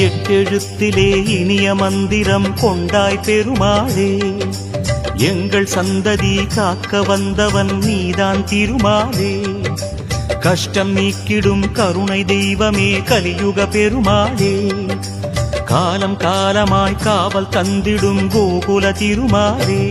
எட்டெழுத்திலே இனிய மந்திரம் கொண்டாய் பெருமாளே, எங்கள் சந்ததி காக்க வந்தவன் நீதான் திருமாலே. கஷ்டம் நீக்கிடும் கருணை தெய்வமே கலியுக பெருமாளே, காலம் காலமாய் காவல் தந்திடும் கோகுல திருமாலே.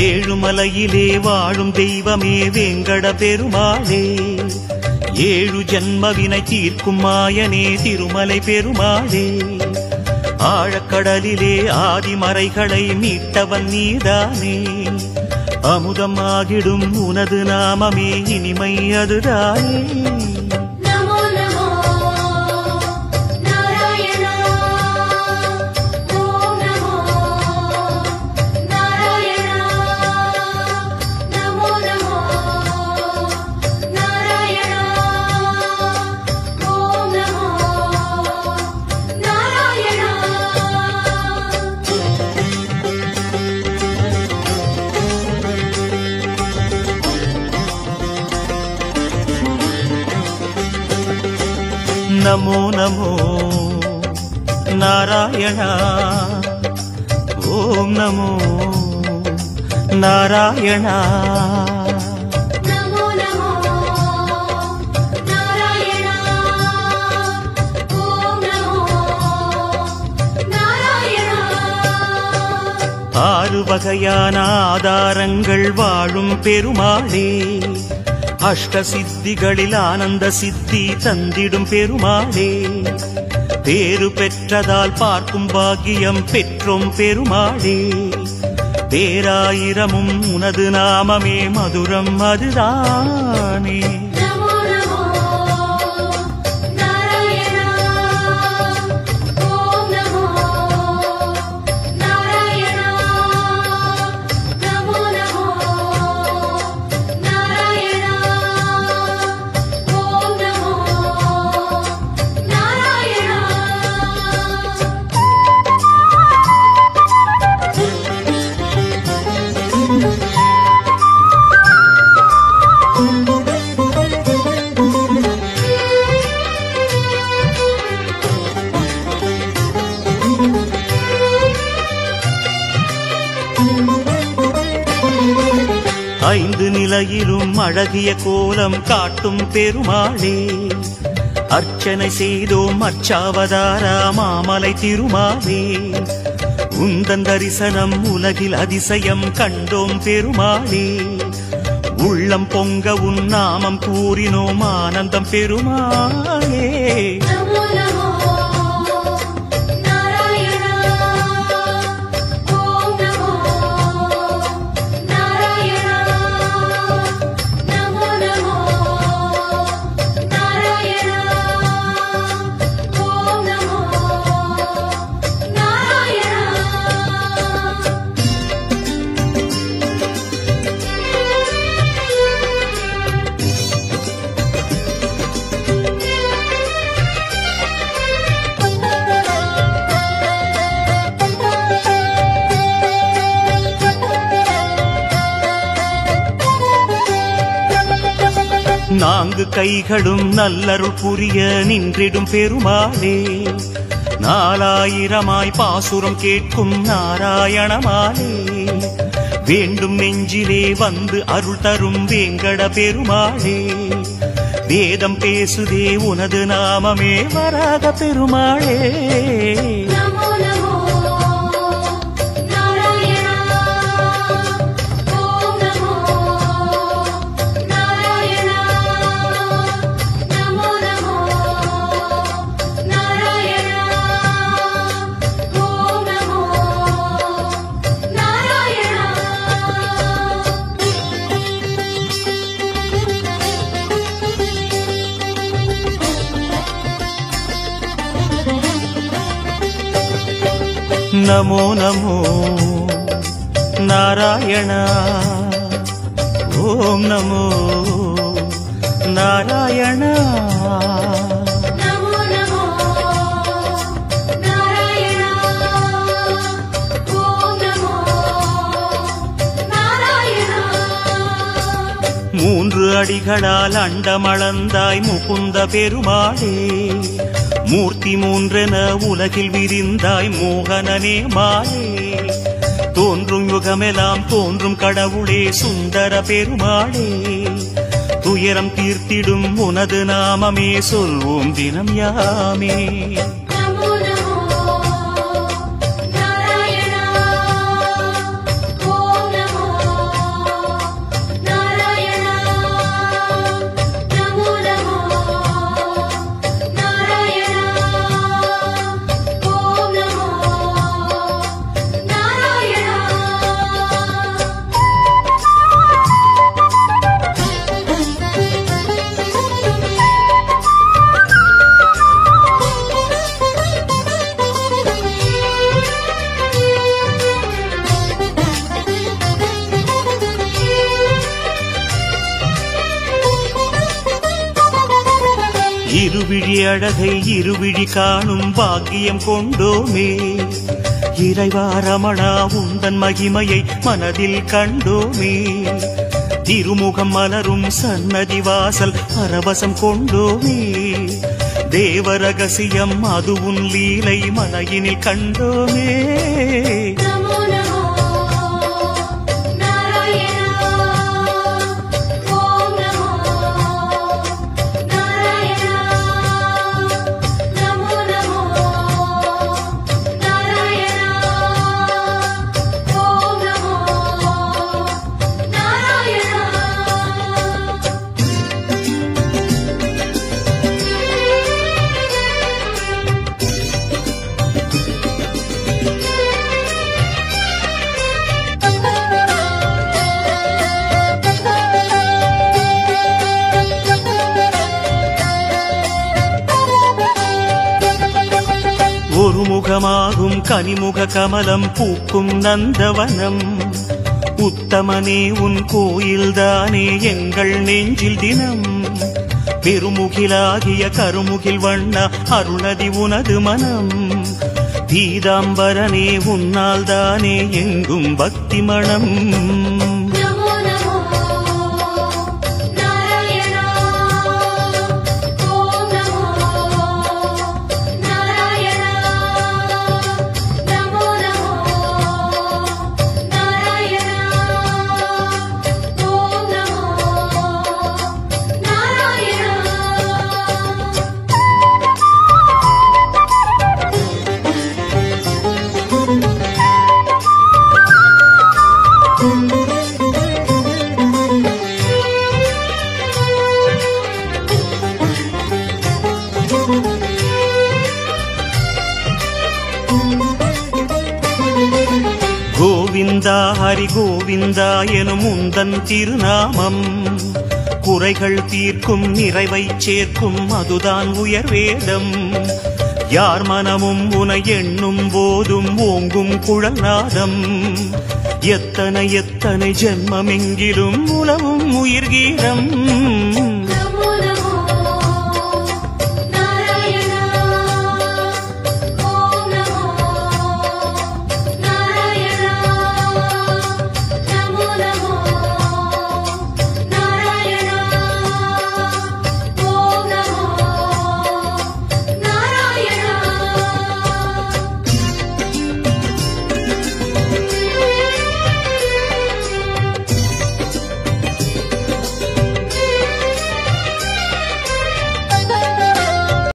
ஏழுமலையிலே வாழும் தெய்வமே வேங்கட பெருமாளே, ஏழு ஜன்மவினை தீர்க்கும் மாயனே திருமலை பெருமாளே. ஆழக்கடலிலே ஆதிமறைகளை மீட்டவன் நீதானே, அமுதமாகிடும் உனது நாமமே இனிமை அதுதானே. நமோ நமோ நாராயணா, ஓம் நமோ நாராயணா. ஆறு வகையான ஆதாரங்கள் வாழும் பெருமாளே, அஷ்ட சித்திகளில் ஆனந்த சித்தி தந்திடும் பெருமாளே. பேரு பெற்றதால் பார்க்கும் பாக்கியம் பெற்றோம் பெருமாளே, பேராயிரமும் உனது நாமமே மதுரம் அதுதானே. ஐந்து நிலையிலும் அழகிய கோலம் காட்டும் பெருமாளே, அர்ச்சனை செய்தோம் அர்ச்சாவதாரா மாமலை திருமாலே. உந்தன் தரிசனம் உலகில் அதிசயம் கண்டோம் பெருமாளே, உள்ளம் பொங்க உன் நாமம் கூறினோம் ஆனந்தம் பெருமாளே. நான்கு கைகளும் நல்லருள் புரிய நின்றிடும் பெருமாளே, நாலாயிரமாய் பாசுரம் கேட்கும் நாராயணமாலே. வேண்டும் நெஞ்சிலே வந்து அருள் தரும் வேங்கட பெருமாளே, வேதம் பேசுதே உனது நாமமே வராக பெருமாளே. நமோ நமோ நாராயண ஓம் நமோ நாராயண மூன்று அடிகளால் அண்டமளந்தாய் முகுந்த பெருமாளே மூர்த்தி மூன்றென உலகில் விரிந்தாய் மோகனனே மாலே தோன்றும் யுகமெல்லாம் தோன்றும் கடவுளே சுந்தர பெருமாளே துயரம் தீர்த்திடும் உனது நாமமே சொல்வோம் தினம் யாமே இருவிழி அழகை இருவிழி காணும் பாக்கியம் கொண்டோமே இறைவா ரமணா உந்தன் மகிமையை மனதில் கண்டோமே திருமுகம் மலரும் சன்னதி வாசல் பரவசம் கொண்டோமே தேவ ரகசியம் அது உன் லீலை மனையினில் கண்டோமே ஒரு முகமாகும் கனிமுக கமலம் பூக்கும் நந்தவனம் உத்தமனே உன் கோயில்தானே எங்கள் நெஞ்சில் தினம் பெருமுகிலாகிய கருமுகில் வண்ண அருணதி உனது மனம் பீதாம்பரனே உன்னால் தானே எங்கும் பக்தி மணம் கோவிந்தா ஹரி கோவிந்தா எனும் உந்தன் திருநாமம் குறைகள் தீர்க்கும் நிறைவை சேர்க்கும் அதுதான் உயர்வேதம் யார் மனமும் உனை எண்ணும் போதும் ஓங்கும் குழல் நாதம் எத்தனை எத்தனை ஜென்மமெங்கிலும் உலவும் உயிர்கீதம்